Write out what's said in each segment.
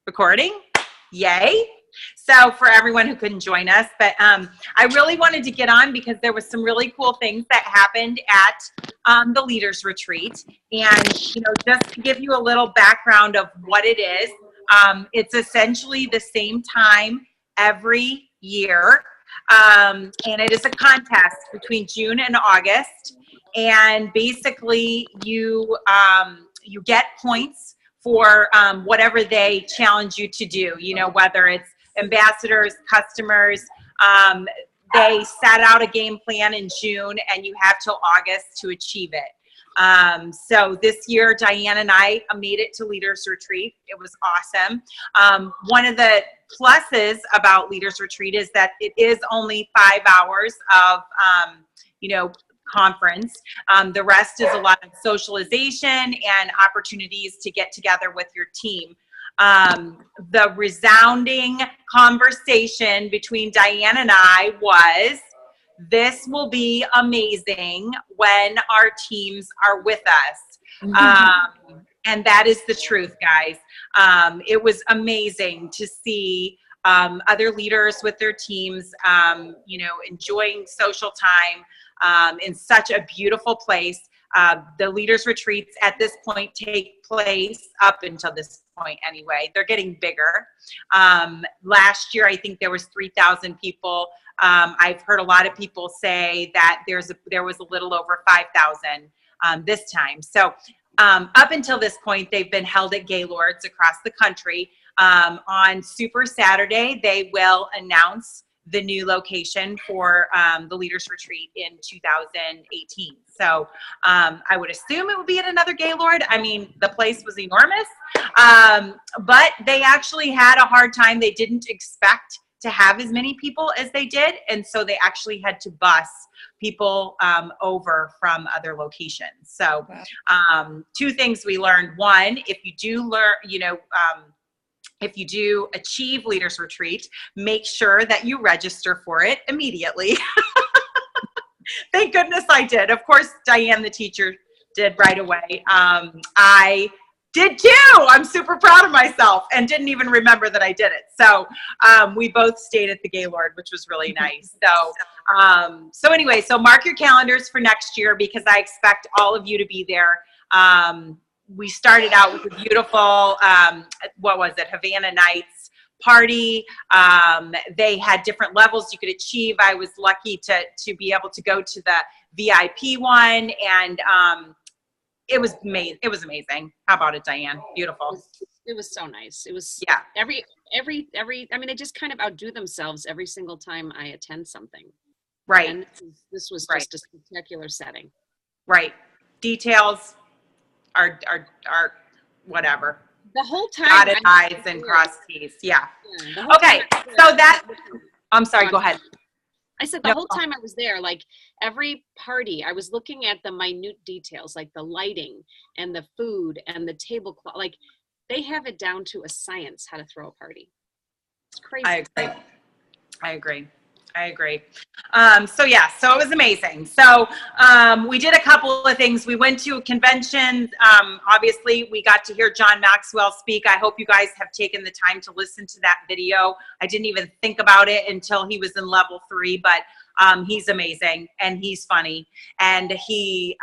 Recording? Yay. So for everyone who couldn't join us, but I really wanted to get on because there was some really cool things that happened at the Leaders Retreat. And, just to give you a little background of what it is, it's essentially the same time every year. And it is a contest between June and August. And basically you get points for whatever they challenge you to do, whether it's ambassadors, customers. They set out a game plan in June and you have till August to achieve it. So this year, Diane and I made it to Leaders Retreat. It was awesome. One of the pluses about Leaders Retreat is that it is only 5 hours of, conference. The rest is a lot of socialization and opportunities to get together with your team. The resounding conversation between Diane and I was, this will be amazing when our teams are with us. And that is the truth, guys. It was amazing to see other leaders with their teams, enjoying social time in such a beautiful place. The Leaders Retreats at this point take place up until this point anyway. They're getting bigger. Last year, I think there was 3,000 people. I've heard a lot of people say that there was a little over 5,000 this time. So up until this point, they've been held at Gaylords across the country. On Super Saturday, they will announce the new location for the Leaders Retreat in 2018. So I would assume it will be at another Gaylord. I mean, the place was enormous, but they actually had a hard time. They didn't expect to have as many people as they did, and so they actually had to bus people over from other locations. So two things we learned. One, if you do learn, if you do achieve Leaders Retreat, make sure that you register for it immediately. Thank goodness I did. Of course, Diane, the teacher, did right away. I did too. I'm super proud of myself and didn't even remember that I did it. So we both stayed at the Gaylord, which was really nice. So anyway, so mark your calendars for next year because I expect all of you to be there. We started out with a beautiful, Havana Nights party. They had different levels you could achieve. I was lucky to be able to go to the VIP one, and it was amazing. How about it, Diane? Beautiful. It was so nice. It was I mean, they just kind of outdo themselves every single time I attend something. Right. And this was just a spectacular setting. Right. Details are whatever. The whole time. Dotted I's and crossed T's. Yeah. Okay. So I'm sorry, go ahead. I said the whole time I was there, like every party, I was looking at the minute details, like the lighting and the food and the tablecloth. Like they have it down to a science how to throw a party. It's crazy. I agree. So it was amazing. So we did a couple of things. We went to a convention. Obviously, we got to hear John Maxwell speak. I hope you guys have taken the time to listen to that video. I didn't even think about it until he was in level 3, but he's amazing and he's funny and he's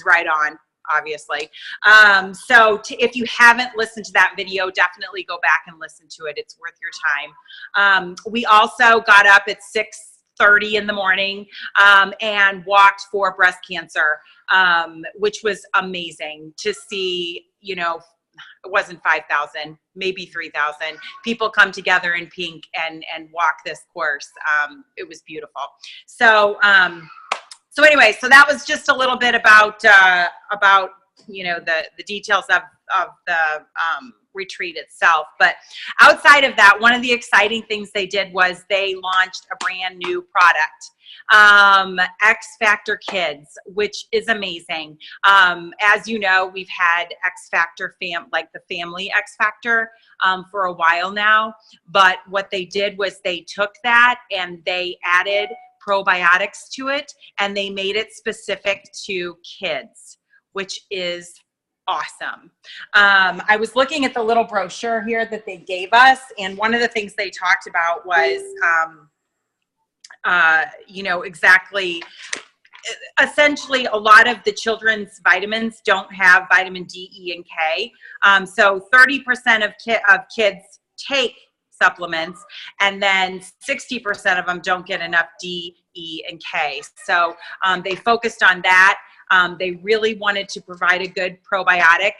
right on. Obviously. If you haven't listened to that video, definitely go back and listen to it. It's worth your time. We also got up at 6:30 in the morning and walked for breast cancer, which was amazing to see, it wasn't 5,000, maybe 3,000 people come together in pink and walk this course. It was beautiful. So anyway, so that was just a little bit about the details of the retreat itself. But outside of that, one of the exciting things they did was they launched a brand new product, X Factor Kids, which is amazing. As you know, we've had X Factor the family X Factor for a while now. But what they did was they took that and they added probiotics to it, and they made it specific to kids, which is awesome. I was looking at the little brochure here that they gave us, and one of the things they talked about was, exactly, essentially a lot of the children's vitamins don't have vitamin D, E, and K. So 30% of kids take supplements, and then 60% of them don't get enough D, E, and K. So they focused on that. They really wanted to provide a good probiotic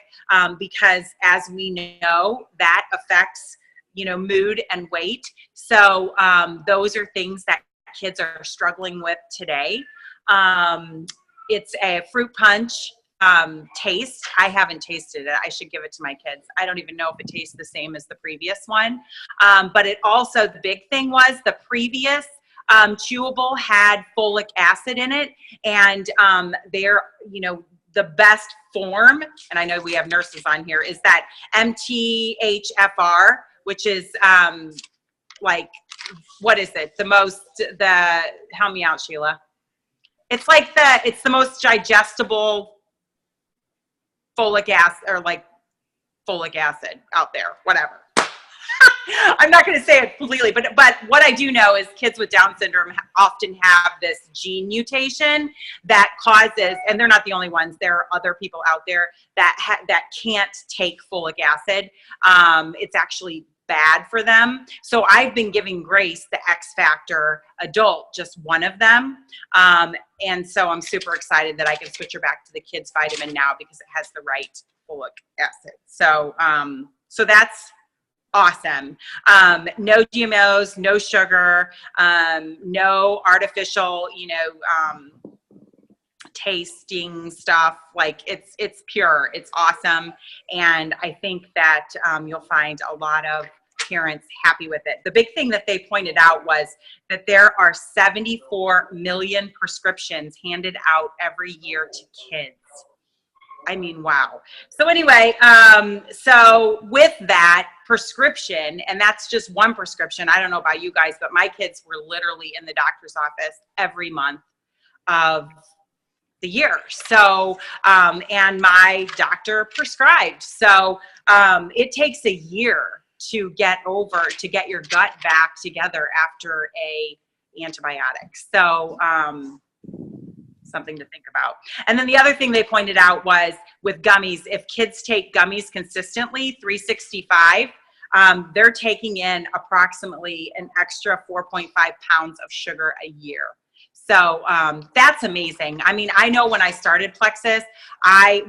because, as we know, that affects, mood and weight. So those are things that kids are struggling with today. It's a fruit punch taste. I haven't tasted it. I should give it to my kids. I don't even know if it tastes the same as the previous one. But it also, the big thing was the previous chewable had folic acid in it, and they're, the best form, and I know we have nurses on here, is that MTHFR, which is what is it? Help me out, Sheila. It's it's the most digestible folic acid, or folic acid out there, whatever. I'm not going to say it completely, but what I do know is kids with Down syndrome often have this gene mutation that causes, and they're not the only ones, there are other people out there that can't take folic acid. It's actually bad for them. So I've been giving Grace the X Factor Adult, just one of them. And so I'm super excited that I can switch her back to the kids vitamin now because it has the right folic acid. So, so that's awesome. No GMOs, no sugar, no artificial, tasting stuff. It's pure, it's awesome. And I think that you'll find a lot of parents happy with it. The big thing that they pointed out was that there are 74 million prescriptions handed out every year to kids. I mean, wow. So anyway, so with that prescription, and that's just one prescription. I don't know about you guys, but my kids were literally in the doctor's office every month of the year. So, and my doctor prescribed. So it takes a year to get your gut back together after a antibiotic. So, something to think about. And then the other thing they pointed out was with gummies, if kids take gummies consistently, 365, they're taking in approximately an extra 4.5 pounds of sugar a year. So that's amazing. I mean, I know when I started Plexus,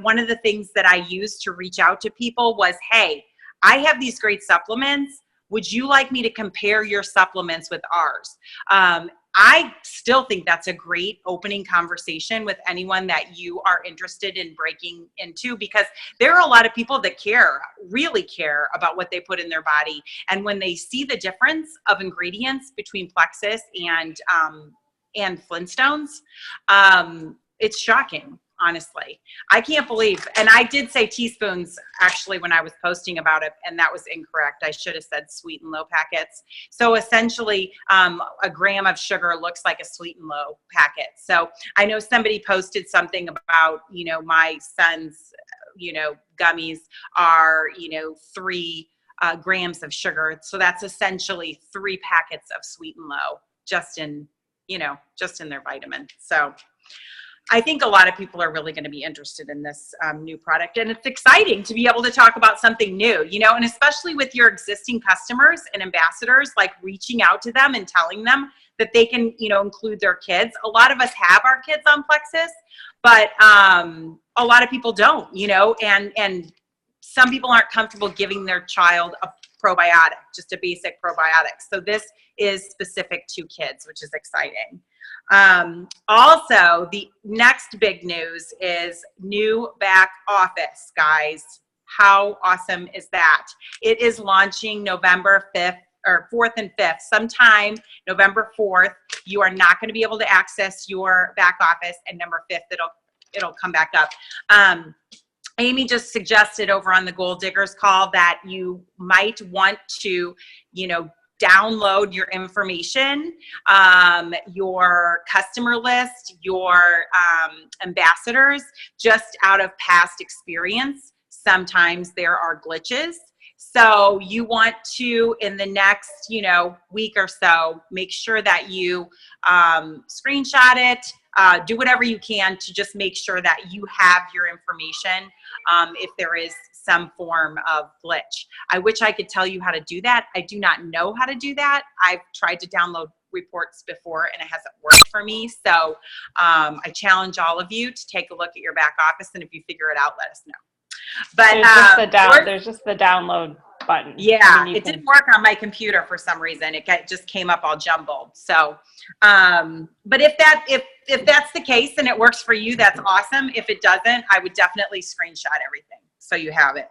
one of the things that I used to reach out to people was, hey, I have these great supplements. Would you like me to compare your supplements with ours? I still think that's a great opening conversation with anyone that you are interested in breaking into, because there are a lot of people that really care about what they put in their body. And when they see the difference of ingredients between Plexus and Flintstones, it's shocking. Honestly, I can't believe, and I did say teaspoons actually when I was posting about it, and that was incorrect. I should have said sweet and low packets. So essentially, a gram of sugar looks like a sweet and low packet. So I know somebody posted something about, my son's, gummies are, 3 grams of sugar. So that's essentially 3 packets of sweet and low, just in their vitamin. So I think a lot of people are really going to be interested in this new product, and it's exciting to be able to talk about something new, and especially with your existing customers and ambassadors, like reaching out to them and telling them that they can, include their kids. A lot of us have our kids on Plexus, but a lot of people don't, and some people aren't comfortable giving their child a probiotic, just a basic probiotic. So this is specific to kids, which is exciting. Also, the next big news is new back office, guys. How awesome is that? It is launching November 5th or 4th and 5th, sometime November 4th. You are not going to be able to access your back office, and November 5th, it'll come back up. Amy just suggested over on the Gold Diggers call that you might want to, download your information, your customer list, your ambassadors, just out of past experience. Sometimes there are glitches. So you want to, in the next, week or so, make sure that you screenshot it, do whatever you can to just make sure that you have your information if there is some form of glitch. I wish I could tell you how to do that. I do not know how to do that. I've tried to download reports before and it hasn't worked for me. So I challenge all of you to take a look at your back office, and if you figure it out, let us know. But there's just the download button. Yeah, it didn't work on my computer for some reason. It just came up all jumbled. So, but if that's the case and it works for you, that's awesome. If it doesn't, I would definitely screenshot everything so you have it.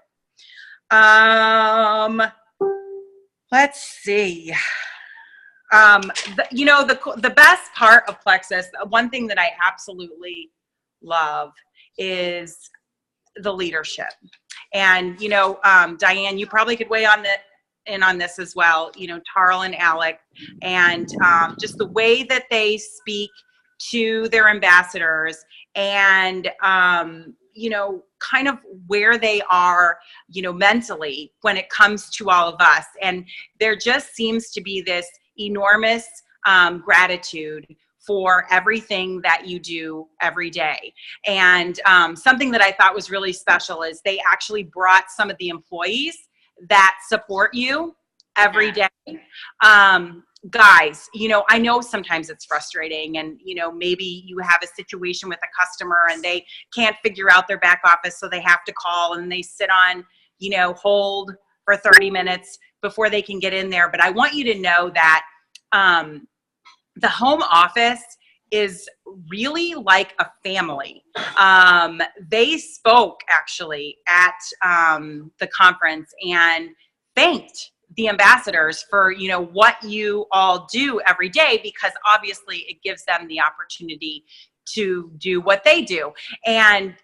Let's see. The best part of Plexus, one thing that I absolutely love is the leadership. And, Diane, you probably could weigh in on this as well, Tarl and Alec, and just the way that they speak to their ambassadors and, kind of where they are, mentally when it comes to all of us. And there just seems to be this enormous gratitude for everything that you do every day. And something that I thought was really special is they actually brought some of the employees that support you every day. Guys, I know sometimes it's frustrating, and, maybe you have a situation with a customer and they can't figure out their back office, so they have to call and they sit on, hold for 30 minutes before they can get in there. But I want you to know that the home office is really like a family. They spoke actually at the conference and thanked the ambassadors for, what you all do every day, because obviously it gives them the opportunity to do what they do. And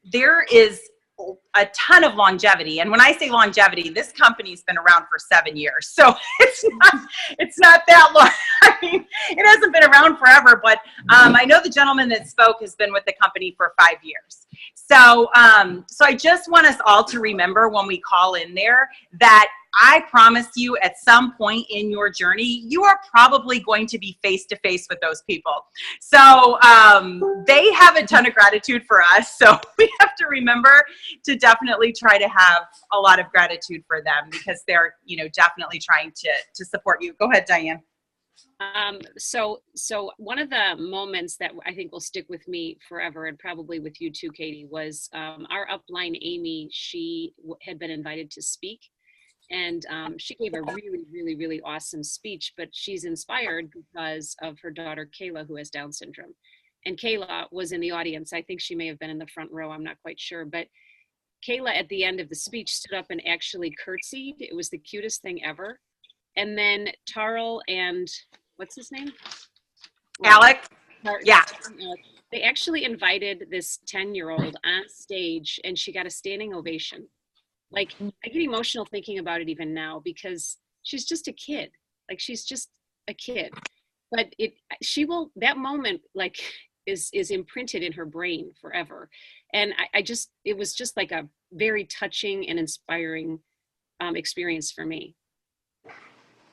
there is a ton of longevity. And when I say longevity, this company's been around for 7 years. So it's not that long. I mean, it hasn't been around forever, but I know the gentleman that spoke has been with the company for 5 years. So I just want us all to remember when we call in there that I promise you at some point in your journey, you are probably going to be face to face with those people. So they have a ton of gratitude for us. So we have to remember to definitely try to have a lot of gratitude for them, because they're, definitely trying to support you. Go ahead, Diane. So one of the moments that I think will stick with me forever, and probably with you too, Katie, was our upline Amy. She had been invited to speak, and she gave a really, really, really awesome speech, but she's inspired because of her daughter, Kayla, who has Down syndrome. And Kayla was in the audience. I think she may have been in the front row. I'm not quite sure. But Kayla, at the end of the speech, stood up and actually curtsied. It was the cutest thing ever. And then Tarl and what's his name? Alec. Yeah. They actually invited this 10-year-old on stage, and she got a standing ovation. Like, I get emotional thinking about it even now, because she's just a kid. Like, she's just a kid. But that moment, like, is imprinted in her brain forever. And it was just like a very touching and inspiring experience for me.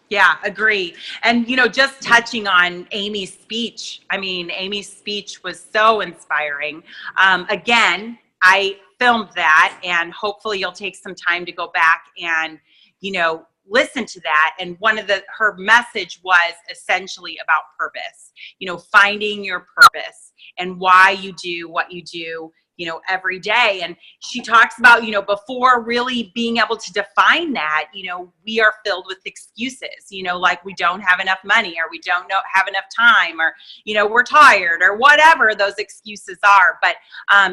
Yeah, agree. And, just touching on Amy's speech, Amy's speech was so inspiring. Again, I filmed that, and hopefully you'll take some time to go back and, listen to that. And her message was essentially about purpose, finding your purpose and why you do what you do, every day. And she talks about, before really being able to define that, we are filled with excuses, like we don't have enough money, or we don't have enough time, or, we're tired, or whatever those excuses are. But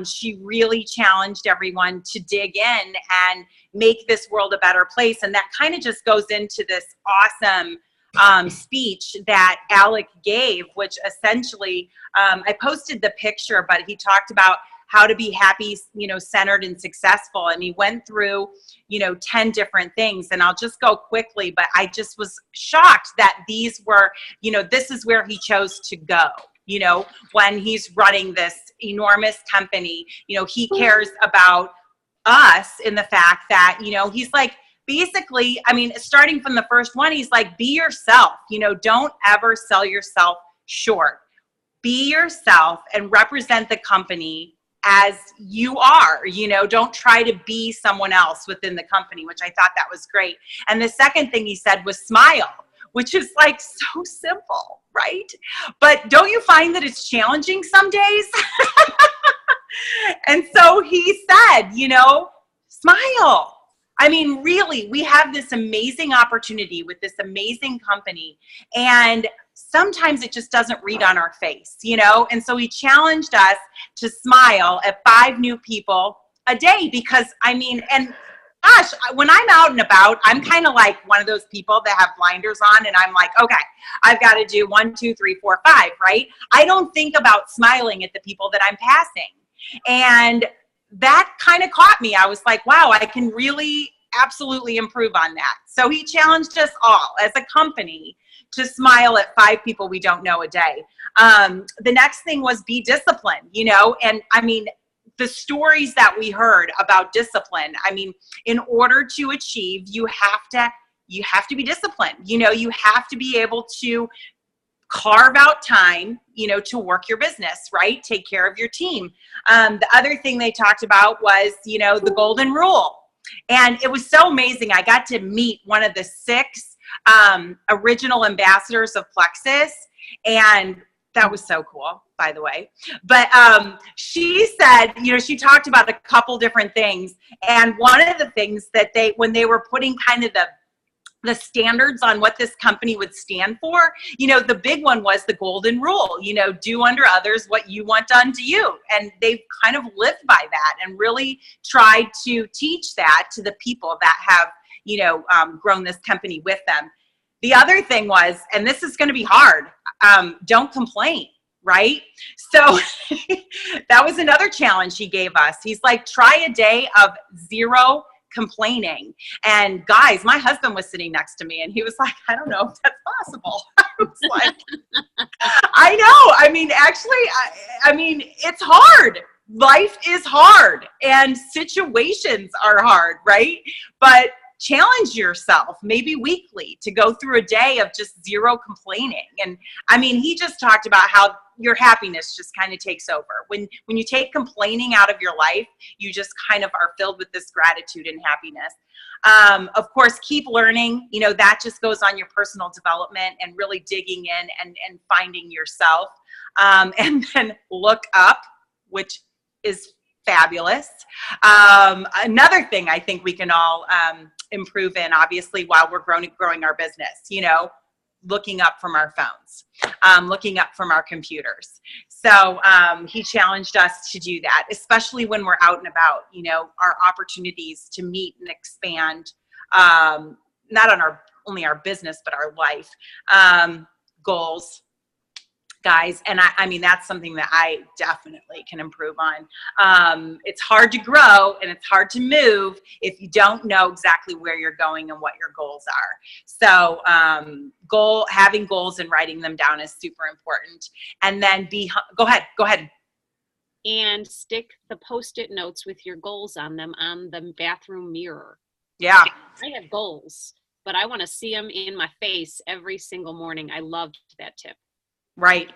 she really challenged everyone to dig in and make this world a better place. And that kind of just goes into this awesome speech that Alec gave, which essentially, I posted the picture, but he talked about how to be happy, centered and successful. And he went through, 10 different things. And I'll just go quickly, but I just was shocked that these were, this is where he chose to go. When he's running this enormous company, he cares about us in the fact that, he's like, basically, starting from the first one, he's like, be yourself, don't ever sell yourself short. Be yourself and represent the company as you are, don't try to be someone else within the company, which I thought that was great. And the second thing he said was smile, which is like so simple, right? But don't you find that it's challenging some days? And so he said, smile. Really, we have this amazing opportunity with this amazing company, and sometimes it just doesn't read on our face, And so he challenged us to smile at 5 new people a day because, and gosh, when I'm out and about, I'm kind of like one of those people that have blinders on, and I'm like, okay, I've got to do 1, 2, 3, 4, 5, right? I don't think about smiling at the people that I'm passing. And that kind of caught me. I was like, wow, I can really absolutely improve on that. So he challenged us all as a company to smile at 5 people we don't know a day. The next thing was be disciplined, and the stories that we heard about discipline, in order to achieve, you have to be disciplined. You have to be able to carve out time, to work your business, right? Take care of your team. The other thing they talked about was, the golden rule. And it was so amazing. I got to meet one of the 6 original ambassadors of Plexus, and that was so cool, by the way. But she said, she talked about a couple different things. And one of the things that when they were putting kind of the standards on what this company would stand for, the big one was the golden rule, do unto others what you want done to you. And they've kind of lived by that and really tried to teach that to the people that have, grown this company with them. The other thing was, and this is going to be hard, don't complain, right? So that was another challenge he gave us. He's like, try a day of 0 complaining. And guys, my husband was sitting next to me and he was like, I don't know if that's possible. I was like, I know. Actually, it's hard. Life is hard and situations are hard, right? But challenge yourself maybe weekly to go through a day of just 0 complaining. And he just talked about how your happiness just kind of takes over. When you take complaining out of your life, you just kind of are filled with this gratitude and happiness. Of course, keep learning, that just goes on your personal development and really digging in and finding yourself. And then look up, which is fabulous. Another thing I think we can all improve in, obviously, while we're growing our business, looking up from our phones, looking up from our computers. So he challenged us to do that, especially when we're out and about, our opportunities to meet and expand, not on only our business, but our life goals. Guys, and that's something that I definitely can improve on. It's hard to grow and it's hard to move if you don't know exactly where you're going and what your goals are. So having goals and writing them down is super important. And then go ahead. And stick the Post-it notes with your goals on them on the bathroom mirror. Yeah. I have goals, but I want to see them in my face every single morning. I loved that tip. Right.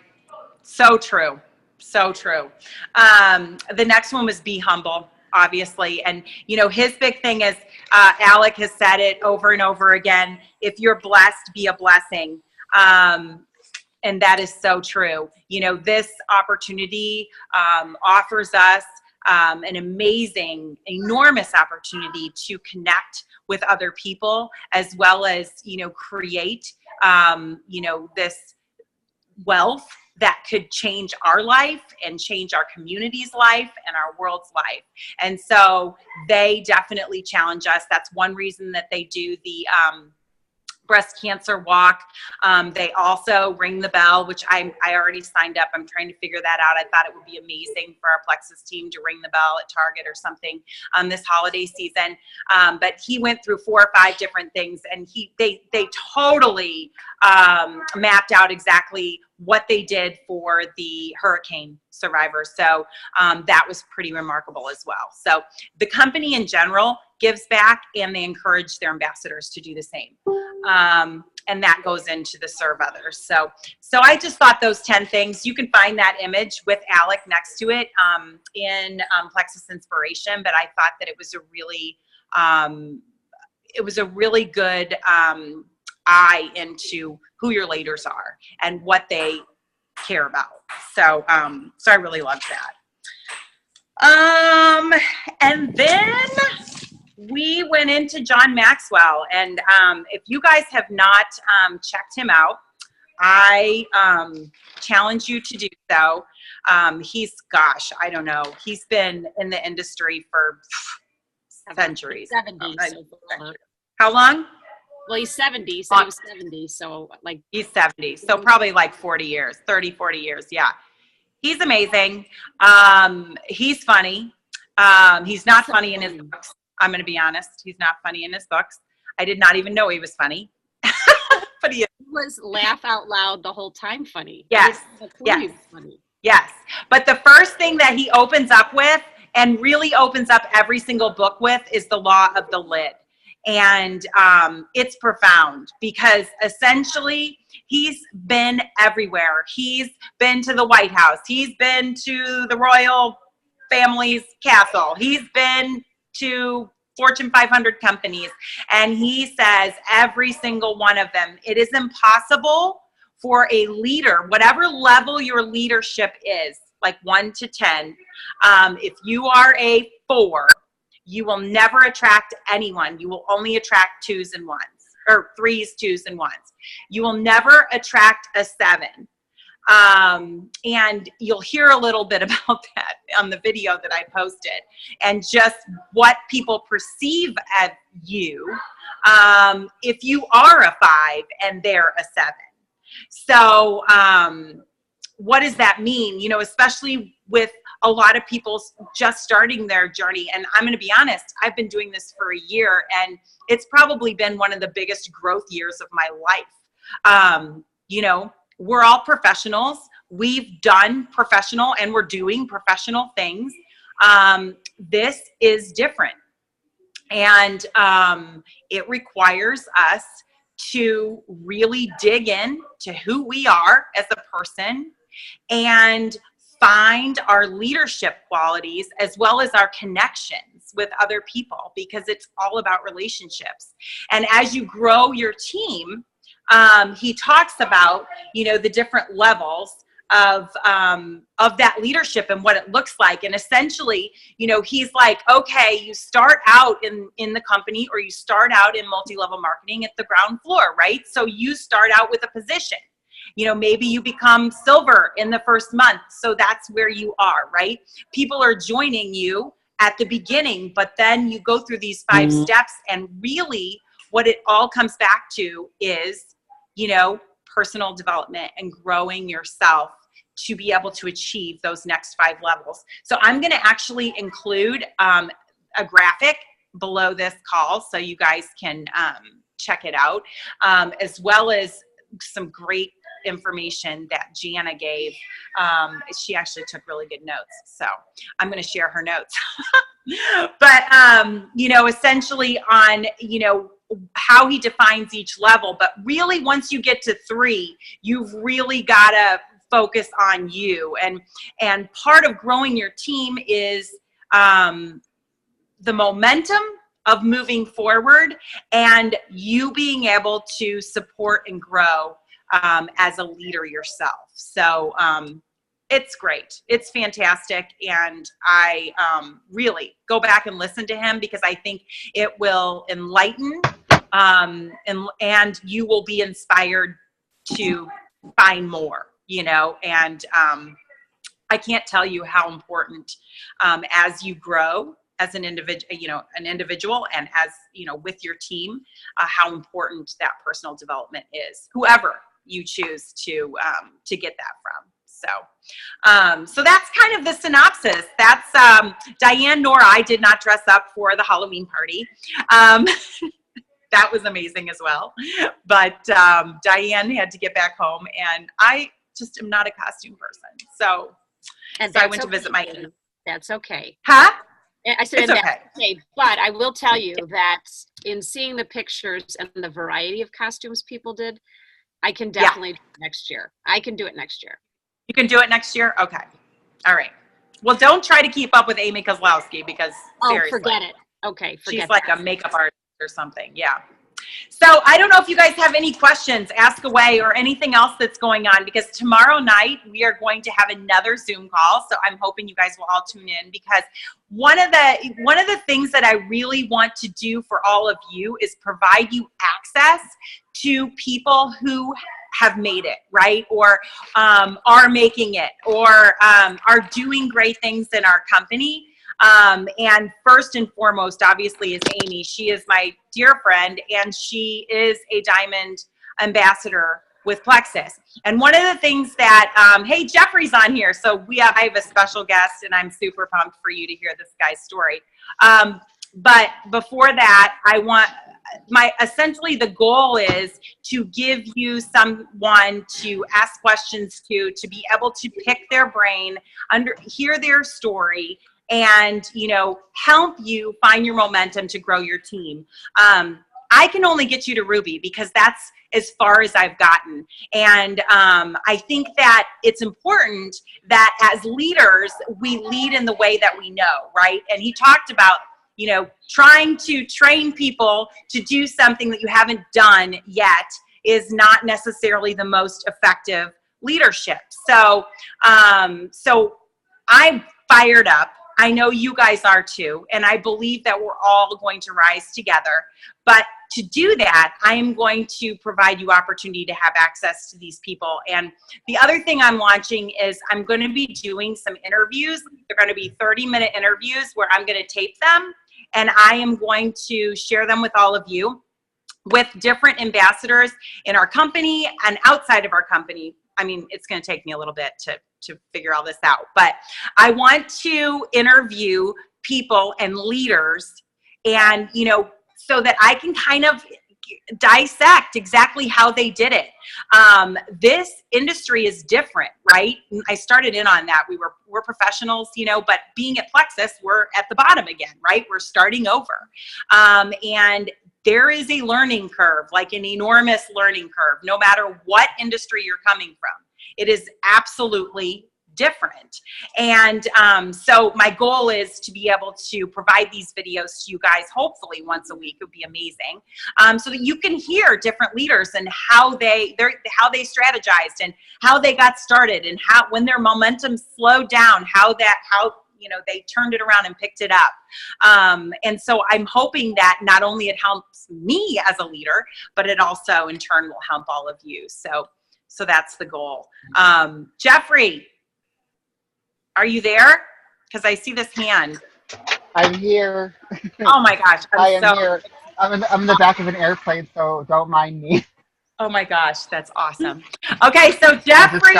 So true. So true. The next one was be humble, obviously. And, his big thing is, Alec has said it over and over again, if you're blessed, be a blessing. And that is so true. This opportunity offers us an amazing, enormous opportunity to connect with other people, as well as, create, this wealth that could change our life and change our community's life and our world's life. And so they definitely challenge us. That's one reason that they do the breast cancer walk. They also ring the bell, which I already signed up. I'm trying to figure that out. I thought it would be amazing for our Plexus team to ring the bell at Target or something this holiday season. But he went through 4 or 5 different things, and they totally mapped out exactly what they did for the hurricane survivors. So that was pretty remarkable as well. So the company in general gives back, and they encourage their ambassadors to do the same. And that goes into the serve others. So I just thought those 10 things, you can find that image with Alec next to it in Plexus Inspiration, but I thought that it was a really good eye into who your leaders are and what they care about. So I really loved that. And then we went into John Maxwell, and if you guys have not checked him out, I challenge you to do so. He's, gosh, I don't know. He's been in the industry for centuries. 70. How long? Well, he's 70, so he was 70. So like he's 70. So probably like 40 years, 30, 40 years. Yeah. He's amazing. He's funny. He's not funny in his books. I'm going to be honest. He's not funny in his books. I did not even know he was funny. But he was laugh out loud the whole time funny. Yes. Yes. Funny. Yes. But the first thing that he opens up with, and really opens up every single book with, is the law of the lid. And it's profound, because essentially he's been everywhere. He's been to the White House. He's been to the royal family's castle. He's been to Fortune 500 companies. And he says every single one of them, it is impossible for a leader, whatever level your leadership is, like 1 to 10, if you are a 4, you will never attract anyone. You will only attract 2s and 1s, or 3s, 2s, and 1s. You will never attract a 7. And you'll hear a little bit about that on the video that I posted, and just what people perceive of you if you are a 5 and they're a 7. So what does that mean? You know, especially with a lot of people just starting their journey. And I'm going to be honest, I've been doing this for a year, and it's probably been one of the biggest growth years of my life. You know, we're all professionals. We've done professional, and we're doing professional things. This is different. And it requires us to really dig in to who we are as a person, and find our leadership qualities as well as our connections with other people, because it's all about relationships. And as you grow your team, he talks about, you know, the different levels of that leadership and what it looks like. And essentially, you know, he's like, okay, you start out in the company, or you start out in multi-level marketing at the ground floor, right? So you start out with a position. You know, maybe you become silver in the first month. So that's where you are, right? People are joining you at the beginning, but then you go through these 5 steps, and really what it all comes back to is, you know, personal development and growing yourself to be able to achieve those next 5 levels. So I'm going to actually include a graphic below this call so you guys can check it out, as well as some great information that Jana gave. She actually took really good notes, so I'm going to share her notes. But you know, essentially on, you know, how he defines each level. But really, once you get to 3, you've really got to focus on you. And part of growing your team is the momentum of moving forward, and you being able to support and grow as a leader yourself. So it's great. It's fantastic. And I really go back and listen to him, because I think it will enlighten and you will be inspired to find more, you know. And I can't tell you how important as you grow as an individual and as, with your team, how important that personal development is, whoever you choose to get that from. So that's kind of the synopsis. That's Diane nor I did not dress up for the Halloween party. That was amazing as well. But Diane had to get back home, and I just am not a costume person. So I went to visit my aunt. That's okay. Huh? I said it's that's okay. But I will tell you that in seeing the pictures and the variety of costumes people did, I can definitely do it next year. I can do it next year. You can do it next year? Okay. All right. Well, don't try to keep up with Amy Kozlowski because seriously. Forget it. Okay, forget she's like a makeup artist or something. Yeah. So I don't know if you guys have any questions, ask away, or anything else that's going on, because tomorrow night we are going to have another Zoom call. So I'm hoping you guys will all tune in, because one of the things that I really want to do for all of you is provide you access to people who have made it, right? Or are making it, or are doing great things in our company. And first and foremost, obviously, is Amy. She is my dear friend, and she is a Diamond Ambassador with Plexus. And one of the things that, hey, Jeffrey's on here. So I have a special guest, and I'm super pumped for you to hear this guy's story. But before that, essentially the goal is to give you someone to ask questions to be able to pick their brain, hear their story, and, help you find your momentum to grow your team. I can only get you to Ruby because that's as far as I've gotten. And I think that it's important that as leaders, we lead in the way that we know, right? And he talked about, trying to train people to do something that you haven't done yet is not necessarily the most effective leadership. So I'm fired up. I know you guys are too, and I believe that we're all going to rise together. But to do that, I am going to provide you opportunity to have access to these people. And the other thing I'm launching is I'm going to be doing some interviews. They're going to be 30-minute interviews where I'm going to tape them, and I am going to share them with all of you, with different ambassadors in our company and outside of our company. I mean, it's going to take me a little bit to figure all this out, but I want to interview people and leaders, and, so that I can kind of dissect exactly how they did it. This industry is different, right? I started in on that. We're professionals, but being at Plexus, we're at the bottom again, right? We're starting over. And there is a learning curve, like an enormous learning curve, no matter what industry you're coming from. It is absolutely different. And so my goal is to be able to provide these videos to you guys, hopefully once a week. It would be amazing, so that you can hear different leaders and how they strategized and how they got started, and how, when their momentum slowed down, how they turned it around and picked it up. And so I'm hoping that not only it helps me as a leader, but it also in turn will help all of you. So that's the goal. Jeffrey, are you there? Because I see this hand. I'm here. Oh my gosh. I am here. I'm in the back of an airplane, so don't mind me. Oh my gosh, that's awesome. Okay, so Jeffrey,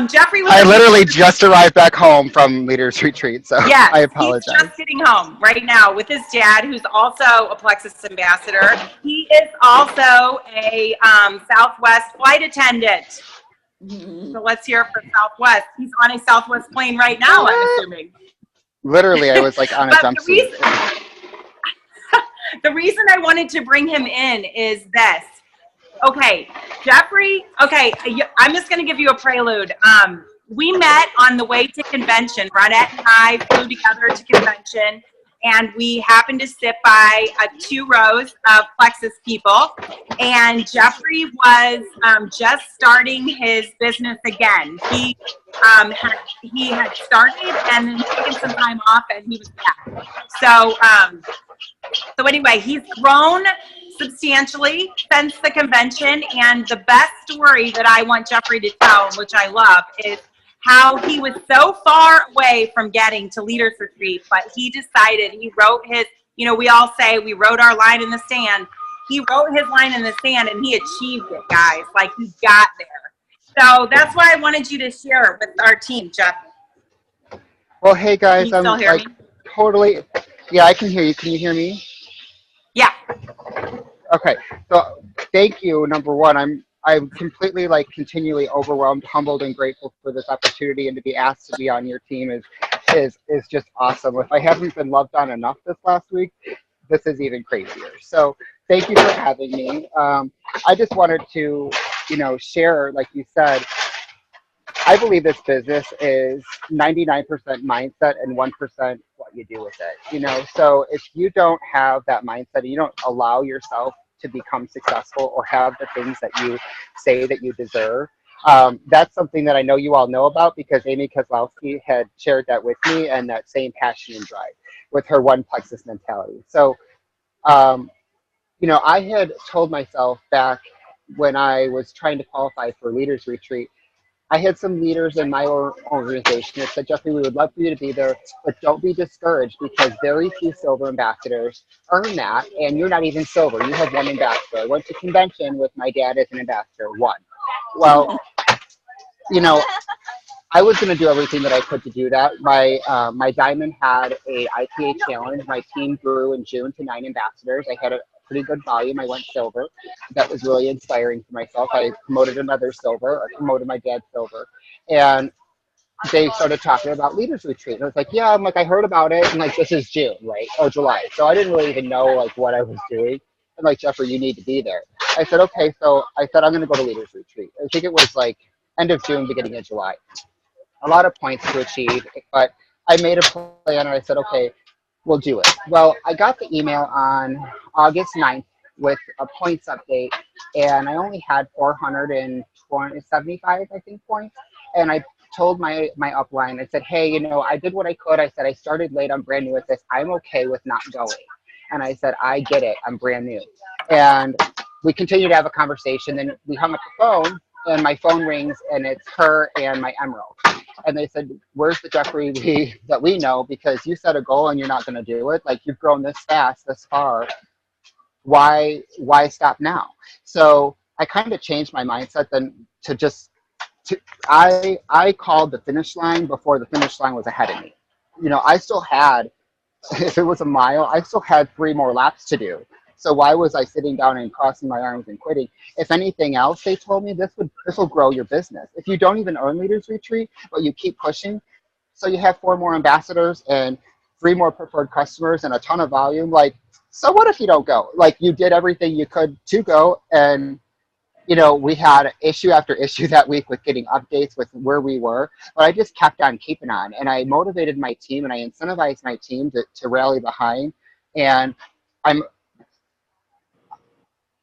Jeffrey was. I literally just arrived back home from Leaders Retreat, so yeah, I apologize. He's just getting home right now with his dad, who's also a Plexus ambassador. He is also a Southwest flight attendant. So let's hear it for Southwest. He's on a Southwest plane right now, I'm assuming. Literally, I was like on a jumpsuit. The reason I wanted to bring him in is this. Okay, Jeffrey, okay, I'm just going to give you a prelude. We met on the way to convention. Ronette and I flew together to convention, and we happened to sit by 2 rows of Plexus people. And Jeffrey was just starting his business again. He had started and then taken some time off, and he was back. So anyway, he's grown substantially since the convention. And the best story that I want Jeffrey to tell, which I love, is how he was so far away from getting to Leaders Retreat, but he decided, he wrote his, we all say we wrote our line in the sand. He wrote his line in the sand and he achieved it, guys. Like, he got there. So that's why I wanted you to share with our team, Jeff. Well, hey guys, Can you still hear me? Totally. Yeah, I can hear you. Can you hear me? Yeah. Okay. So thank you. Number one, I'm completely continually overwhelmed, humbled, and grateful for this opportunity, and to be asked to be on your team is just awesome. If I haven't been loved on enough this last week, this is even crazier. So thank you for having me. I just wanted to, share, like you said, I believe this business is 99% mindset and 1% what you do with it. So if you don't have that mindset, you don't allow yourself to become successful or have the things that you say that you deserve. That's something that I know you all know about, because Amy Kozlowski had shared that with me, and that same passion and drive with her one plexus mentality. So, I had told myself back when I was trying to qualify for Leaders Retreat, I had some leaders in my organization that said, Jeffrey, we would love for you to be there, but don't be discouraged, because very few silver ambassadors earn that, and you're not even silver. You have one ambassador. I went to convention with my dad as an ambassador, one. Well, I was going to do everything that I could to do that. My diamond had a IPA challenge. My team grew in June to 9 ambassadors. I had a pretty good volume. I went silver. That was really inspiring for myself. I promoted another silver. I promoted my dad silver. And they started talking about Leaders Retreat. And I was like, yeah, I heard about it. And this is June, right? Or July. So I didn't really even know what I was doing. And Jeffrey, you need to be there. I said, okay. So I said, I'm going to go to Leaders Retreat. I think it was end of June, beginning of July. A lot of points to achieve, but I made a plan and I said, okay, we'll do it. Well, I got the email on August 9th with a points update, and I only had 475, I think, points. And I told my upline, I said, hey, I did what I could. I said, I started late. I'm brand new at this. I'm okay with not going. And I said, I get it. I'm brand new. And we continued to have a conversation. Then we hung up the phone, and my phone rings, and it's her and my Emerald. And they said, where's the Jeffrey that we know? Because you set a goal and you're not going to do it. You've grown this fast, this far. Why stop now? So I kind of changed my mindset then I called the finish line before the finish line was ahead of me. I still had, if it was a mile, I still had 3 more laps to do. So why was I sitting down and crossing my arms and quitting? If anything else, they told me this will grow your business. If you don't even earn Leaders Retreat, but you keep pushing, so you have 4 more ambassadors and 3 more preferred customers and a ton of volume, so what if you don't go? You did everything you could to go, and we had issue after issue that week with getting updates with where we were, but I just kept on keeping on, and I motivated my team and I incentivized my team to rally behind. And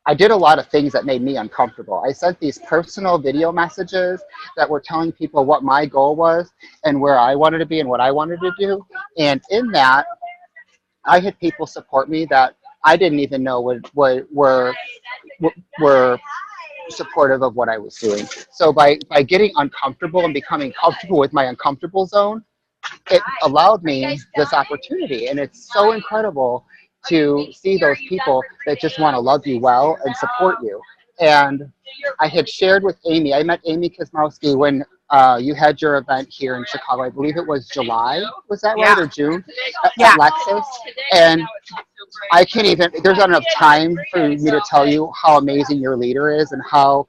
I did a lot of things that made me uncomfortable. I sent these personal video messages that were telling people what my goal was and where I wanted to be and what I wanted to do. And in that, I had people support me that I didn't even know were supportive of what I was doing. So by getting uncomfortable and becoming comfortable with my uncomfortable zone, it allowed me this opportunity. And it's so incredible to see those people that just want to love you well and support you. And I had shared with Amy, I met Amy Kozlowski when you had your event here in Chicago. I believe it was July, was that right, or June, at Lexus. And I can't even, there's not enough time for me to tell you how amazing your leader is and how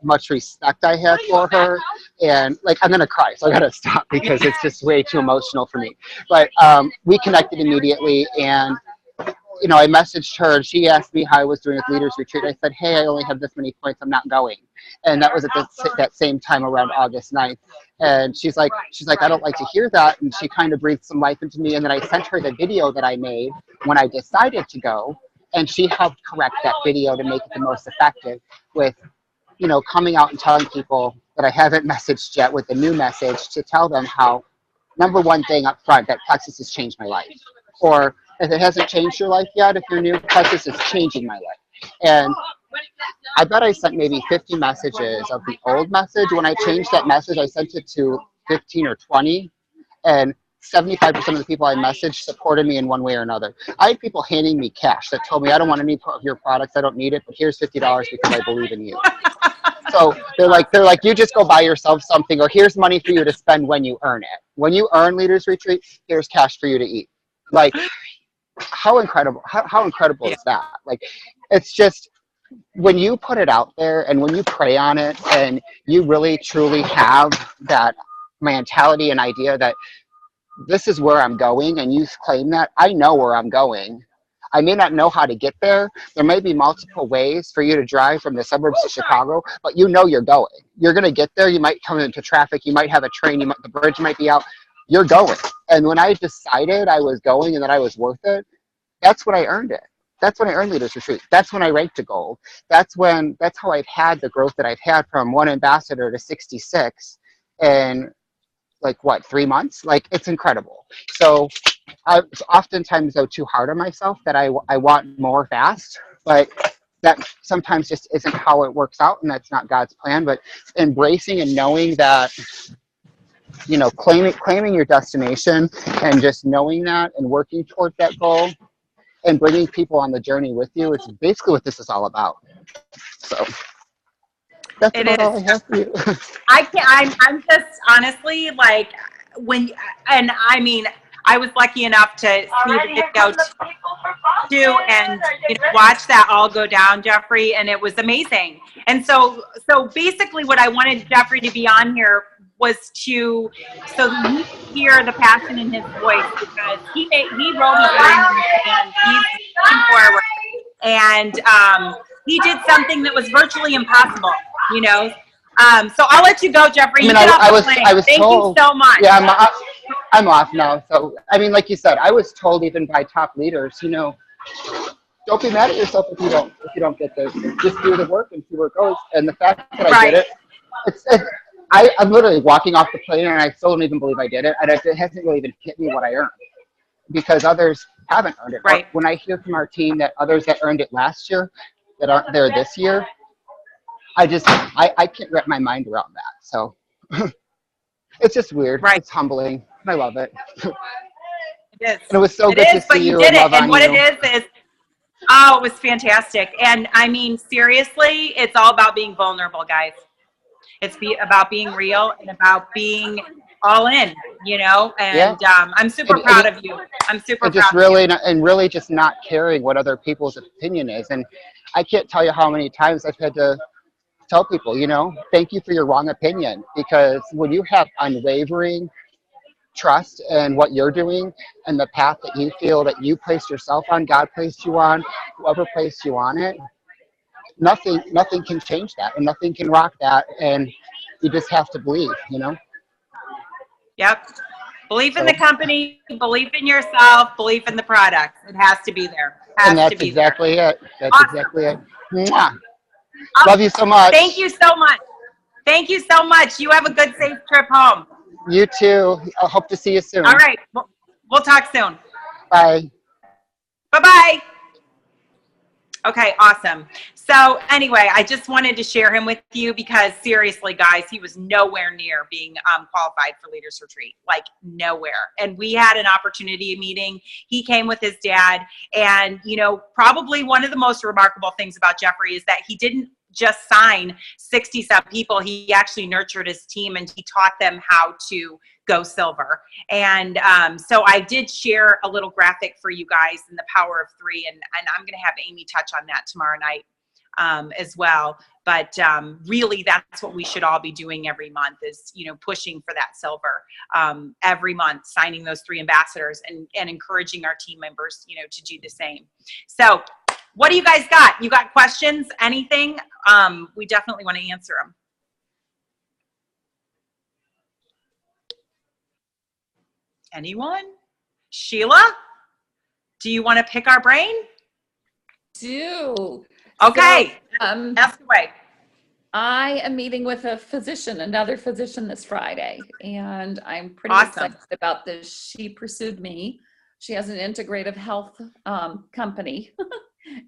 much respect I have for her. And I'm gonna cry, so I gotta stop because it's just way too emotional for me. But we connected immediately, and I messaged her, and she asked me how I was doing with Leaders Retreat. I said, hey, I only have this many points, I'm not going. And that was at that same time around August 9th. And she's like, I don't like to hear that. And she kind of breathed some life into me. And then I sent her the video that I made when I decided to go. And she helped correct that video to make it the most effective with, coming out and telling people that I haven't messaged yet with a new message to tell them how, number one thing up front, that Plexus has changed my life. Or if it hasn't changed your life yet, if you're new, Plexus is changing my life. And I bet I sent maybe 50 messages of the old message. When I changed that message, I sent it to 15 or 20, and 75% of the people I messaged supported me in one way or another. I had people handing me cash that told me, I don't want any of your products, I don't need it, but here's $50 because I believe in you. So they're like, you just go buy yourself something, or here's money for you to spend when you earn it. When you earn Leaders Retreat, here's cash for you to eat. Like, how incredible, how incredible is that? Like, it's just, when you put it out there and when you pray on it and you really truly have that mentality and idea that this is where I'm going, and you claim that, I know where I'm going. I may not know how to get there. There may be multiple ways for you to drive from the suburbs to Chicago, but you know you're going. You're going to get there. You might come into traffic. You might have a train. The bridge might be out. You're going. And when I decided I was going and that I was worth it, that's when I earned it. That's when I earned Leaders Retreat. That's when I ranked to gold. That's how I've had the growth that I've had from 1 ambassador to 66 in, like, what, 3 months? Like, it's incredible. So I oftentimes go too hard on myself, that I want more fast, but that sometimes just isn't how it works out, and that's not God's plan. But embracing and knowing that, claiming your destination, and just knowing that and working towards that goal and bringing people on the journey with you, it's basically what this is all about. So that's about all I have for you. I'm just honestly, like, and I mean, I was lucky enough to see the video too, and watch that all go down, Jeffrey, and it was amazing. And so basically, what I wanted Jeffrey to be on here was so that you could hear the passion in his voice, because he wrote his name in the sand. He's looking forward, and he did something that was virtually impossible. So I'll let you go, Jeffrey. I was Thank told, you so much. Yeah, I'm off now. So, I mean, like you said, I was told even by top leaders, don't be mad at yourself if you don't get this. Just do the work and see where it goes. And the fact that I did it, I'm literally walking off the plane, and I still don't even believe I did it. And it hasn't really even hit me what I earned, because others haven't earned it. Right. When I hear from our team that others that earned it last year that aren't there this year, I can't wrap my mind around that. So it's just weird. Right. It's humbling. I love it. It is. And it was so good to see you. But you did it. And what you. it is, it was fantastic. And I mean, seriously, it's all about being vulnerable, guys. It's about being real and about being all in, and I'm super proud of you. I'm super proud of you. And really just not caring what other people's opinion is. And I can't tell you how many times I've had to tell people, thank you for your wrong opinion, because when you have unwavering trust in what you're doing and the path that you feel that you placed yourself on, God placed you on, whoever placed you on it, nothing can change that, and nothing can rock that, and you just have to believe, Yep. Belief in the company, belief in yourself, belief in the product. It has to be there. That's exactly it. That's exactly it. Mwah. Love you so much. Thank you so much. Thank you so much. You have a good, safe trip home. You too. I hope to see you soon. All right. We'll talk soon. Bye. Bye-bye. Okay, awesome. So anyway, I just wanted to share him with you, because seriously, guys, he was nowhere near being qualified for Leaders Retreat, like nowhere. And we had an opportunity meeting. He came with his dad, and probably one of the most remarkable things about Jeffrey is that he didn't just sign 60-some people. He actually nurtured his team, and he taught them how to go silver. And so I did share a little graphic for you guys in the power of 3, and I'm going to have Amy touch on that tomorrow night as well. But really, that's what we should all be doing every month, is pushing for that silver every month, signing those 3 ambassadors, and encouraging our team members to do the same. So what do you guys got? You got questions? Anything? We definitely want to answer them. Anyone? Sheila, do you want to pick our brain? Do. Okay. So, ask away. I am meeting with another physician this Friday, and I'm pretty Awesome. excited about this. She pursued me. She has an integrative health company,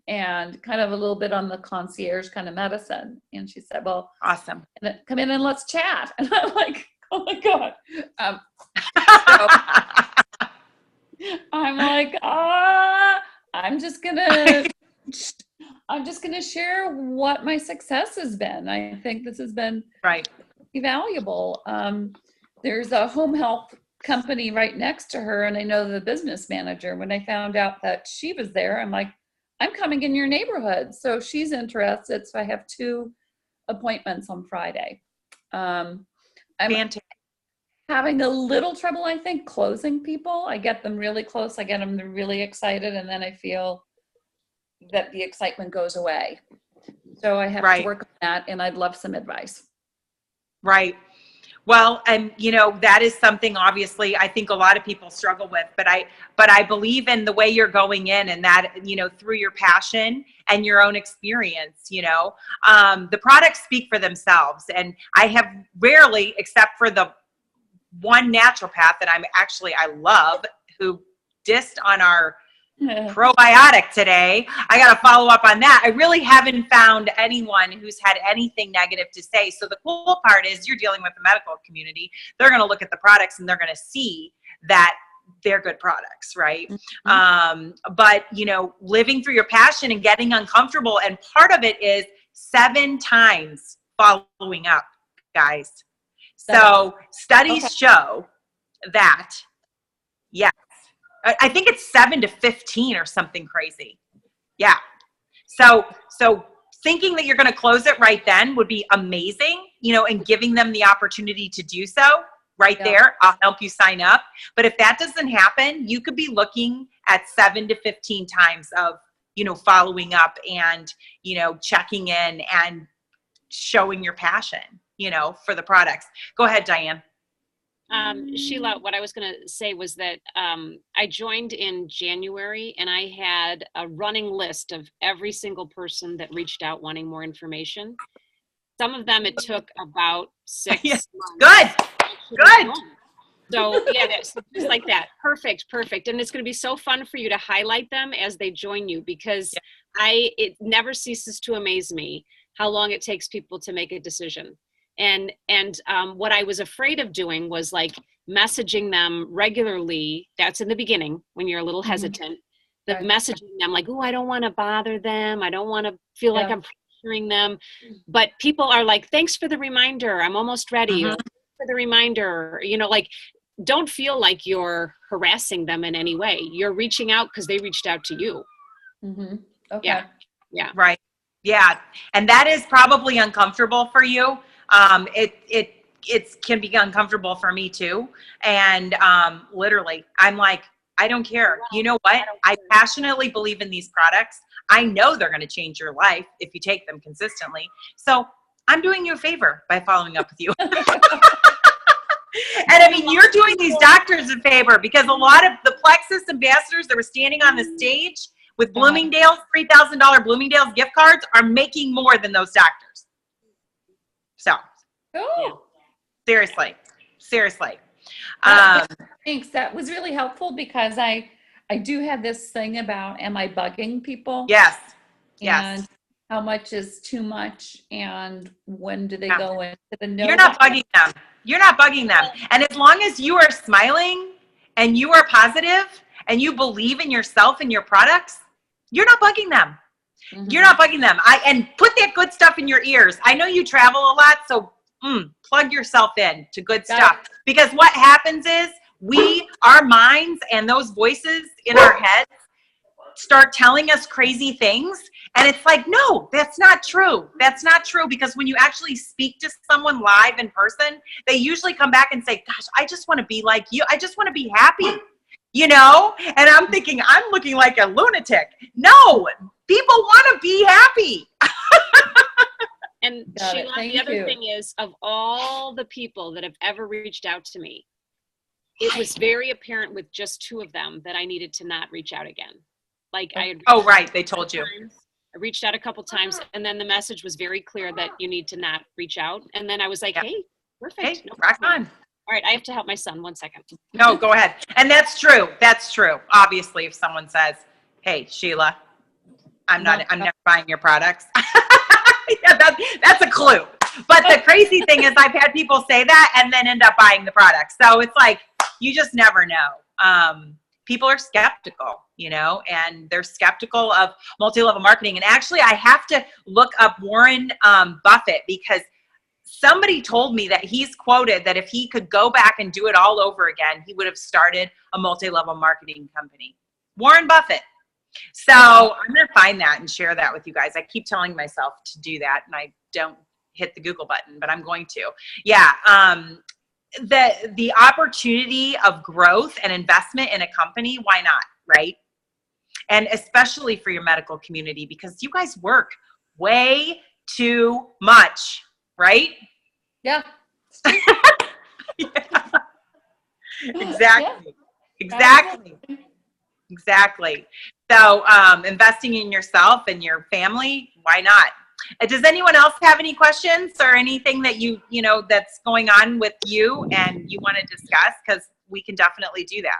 and kind of a little bit on the concierge kind of medicine. And she said, well, Awesome. come in and let's chat. And I'm like, oh my God. So I'm like, I'm just gonna share what my success has been. I think this has been Right. valuable. There's a home health company right next to her, and I know the business manager. When I found out that she was there, I'm like, I'm coming in your neighborhood. So she's interested. So I have 2 appointments on Friday. I'm Fantastic. having a little trouble, I think, closing people. I get them really close. I get them really excited, and then I feel that the excitement goes away. So I have to work on that, and I'd love some advice. Right. Well, and that is something obviously I think a lot of people struggle with, but I believe in the way you're going in, and that, through your passion and your own experience, the products speak for themselves. And I have rarely, except for the one naturopath that I love, who dissed on our probiotic today. I got to follow up on that. I really haven't found anyone who's had anything negative to say. So the cool part is you're dealing with the medical community. They're going to look at the products and they're going to see that they're good products, right? Mm-hmm. But living through your passion and getting uncomfortable, and part of it is 7 times following up, guys. So studies show that, yes. I think it's 7 to 15 or something crazy. Yeah. So thinking that you're going to close it right then would be amazing, and giving them the opportunity to do so right there. I'll help you sign up. But if that doesn't happen, you could be looking at 7 to 15 times of, following up and, checking in and showing your passion, for the products. Go ahead, Diane. Sheila, what I was going to say was that I joined in January, and I had a running list of every single person that reached out wanting more information. Some of them, it took about 6 months. Good. So yeah, that's just like that. Perfect. And it's going to be so fun for you to highlight them as they join you, because it never ceases to amaze me how long it takes people to make a decision. And what I was afraid of doing was like messaging them regularly. That's in the beginning when you're a little hesitant. The messaging them like, oh, I don't want to bother them. I don't want to feel like I'm pressuring them. But people are like, thanks for the reminder. I'm almost ready. Or, thanks for the reminder. Don't feel like you're harassing them in any way. You're reaching out because they reached out to you. Mm-hmm. Okay. Yeah. Right. Yeah. And that is probably uncomfortable for you. It can be uncomfortable for me too. And literally, I'm like, I don't care. You know what? I passionately believe in these products. I know they're going to change your life if you take them consistently. So I'm doing you a favor by following up with you. And I mean, you're doing these doctors a favor, because a lot of the Plexus ambassadors that were standing on the stage with Bloomingdale's, $3,000 Bloomingdale's gift cards, are making more than those doctors. So, seriously. Thanks. That was really helpful, because I do have this thing about, am I bugging people? Yes. And how much is too much, and when do they go into the no? You're not bugging them. And as long as you are smiling and you are positive and you believe in yourself and your products, you're not bugging them. Mm-hmm. You're not bugging them. And put that good stuff in your ears. I know you travel a lot, so plug yourself in to good stuff. Because what happens is our minds and those voices in our heads start telling us crazy things. And it's like, no, that's not true. That's not true. Because when you actually speak to someone live in person, they usually come back and say, gosh, I just want to be like you. I just want to be happy, And I'm thinking, I'm looking like a lunatic. No, people want to be happy. And Sheila, the other thing is, of all the people that have ever reached out to me, it was very apparent with just 2 of them that I needed to not reach out again. Like I had they told you. I reached out a couple times, and then the message was very clear that you need to not reach out. And then I was like, hey, perfect. Hey, rock on. All right, I have to help my son. 1 second. No, go ahead. And that's true. Obviously, if someone says, hey, Sheila, I'm never buying your products. Yeah, that's a clue. But the crazy thing is I've had people say that and then end up buying the product. So it's like, you just never know. People are skeptical, and they're skeptical of multi-level marketing. And actually, I have to look up Warren Buffett, because somebody told me that he's quoted that if he could go back and do it all over again, he would have started a multi-level marketing company. Warren Buffett. So I'm going to find that and share that with you guys. I keep telling myself to do that, and I don't hit the Google button, but I'm going to. Yeah. The opportunity of growth and investment in a company, why not, right? And especially for your medical community, because you guys work way too much, right? Yeah. Yeah. Exactly. Exactly. Exactly. So investing in yourself and your family, why not? Does anyone else have any questions or anything that that's going on with you and you want to discuss? Because we can definitely do that.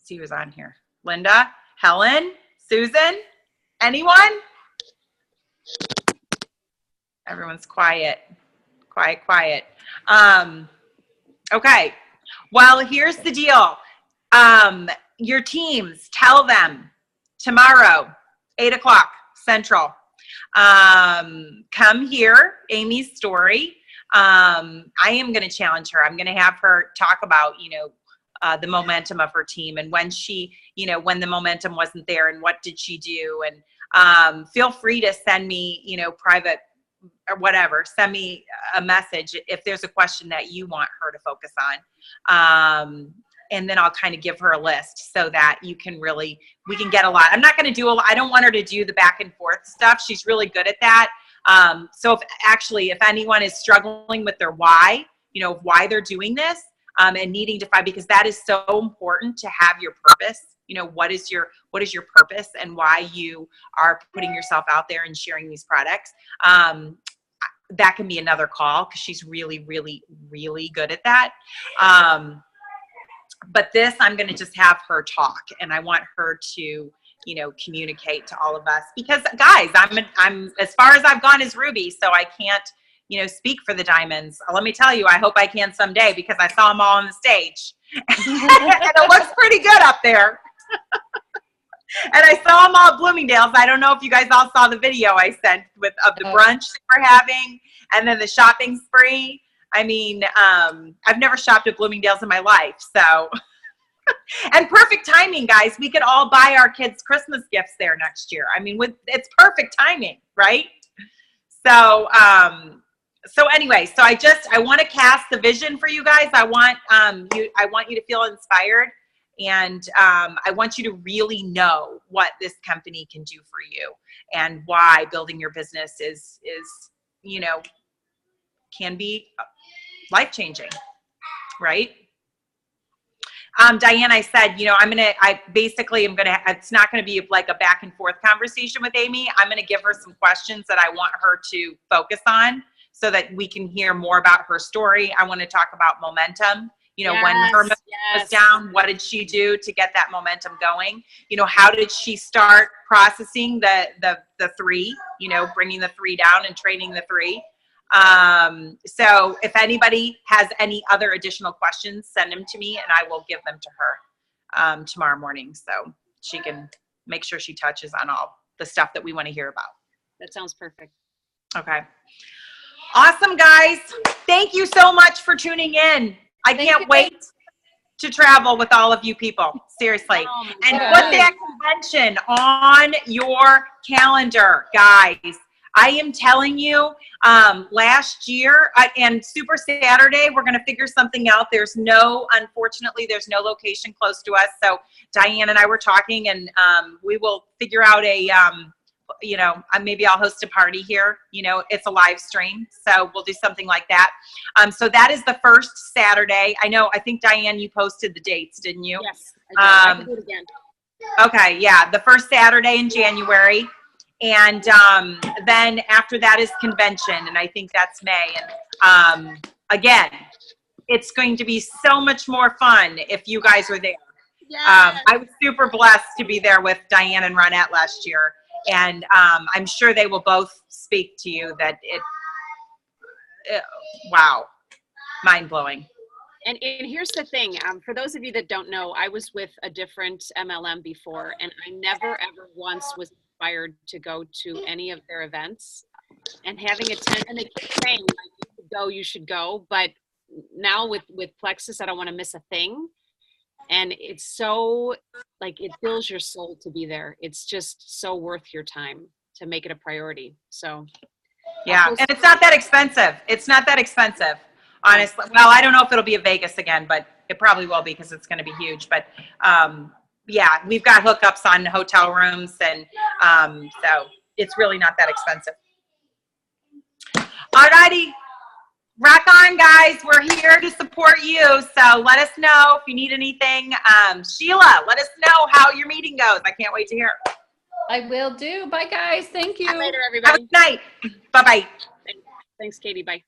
See who's on here. Linda, Helen, Susan, anyone? Everyone's quiet. Quiet. Okay. Well, here's the deal. Your teams, tell them tomorrow, 8:00 Central. Come hear Amy's story. I am going to challenge her. I'm going to have her talk about, the momentum of her team and when when the momentum wasn't there and what did she do. And feel free to send me, private or whatever, send me a message if there's a question that you want her to focus on. And then I'll kind of give her a list so that we can get a lot. I'm not going to I don't want her to do the back and forth stuff. She's really good at that. So if anyone is struggling with their why, why they're doing this, and needing to find, because that is so important to have your purpose. What is your purpose and why you are putting yourself out there and sharing these products. That can be another call because she's really, really, really good at that. But this, I'm going to just have her talk, and I want her to, communicate to all of us, because guys, I'm as far as I've gone as Ruby, so I can't, speak for the diamonds. Let me tell you, I hope I can someday, because I saw them all on the stage and it looks pretty good up there. And I saw them all at Bloomingdale's. I don't know if you guys all saw the video I sent of the brunch that we're having, and then the shopping spree. I mean, I've never shopped at Bloomingdale's in my life, so. And perfect timing, guys. We could all buy our kids Christmas gifts there next year. I mean, it's perfect timing, right? So, anyway, so I want to cast the vision for you guys. I want you to feel inspired, and I want you to really know what this company can do for you and why building your business is can be life-changing, right? Diane, I said, it's not going to be like a back and forth conversation with Amy. I'm going to give her some questions that I want her to focus on so that we can hear more about her story. I want to talk about momentum. When her momentum was down, what did she do to get that momentum going? How did she start processing the 3, bringing the 3 down and training the 3? So if anybody has any other additional questions, send them to me and I will give them to her tomorrow morning, so she can make sure she touches on all the stuff that we want to hear about. That sounds perfect. Okay. Awesome, guys. Thank you so much for tuning in. I can't wait to travel with all of you people. Seriously. And put that convention on your calendar, guys. I am telling you, last year and Super Saturday, we're going to figure something out. Unfortunately, there's no location close to us. So Diane and I were talking, and we will figure out maybe I'll host a party here. It's a live stream, so we'll do something like that. So that is the first Saturday. I think Diane, you posted the dates, didn't you? Yes, I can do it again. Okay, yeah, the first Saturday in January. And then after that is convention, and I think that's May. And again, it's going to be so much more fun if you guys are there. Yeah. I was super blessed to be there with Diane and Ronette last year. And I'm sure they will both speak to you that wow, mind blowing. And here's the thing, for those of you that don't know, I was with a different MLM before, and I never ever once was inspired to go to any of their events. And having attended, and they keep saying, like, you should go. But now with Plexus, I don't want to miss a thing. And it's so, like, it fills your soul to be there. It's just so worth your time to make it a priority. So. Yeah, and it's not that expensive. It's not that expensive, honestly. Well, I don't know if it'll be a Vegas again, but it probably will be because it's going to be huge. But yeah, we've got hookups on hotel rooms, and so it's really not that expensive. All righty. Rock on, guys. We're here to support you. So let us know if you need anything. Sheila, let us know how your meeting goes. I can't wait to hear. I will do. Bye, guys. Thank you. See you later, Have everybody. a good night. Bye-bye. Thanks, Katie. Bye.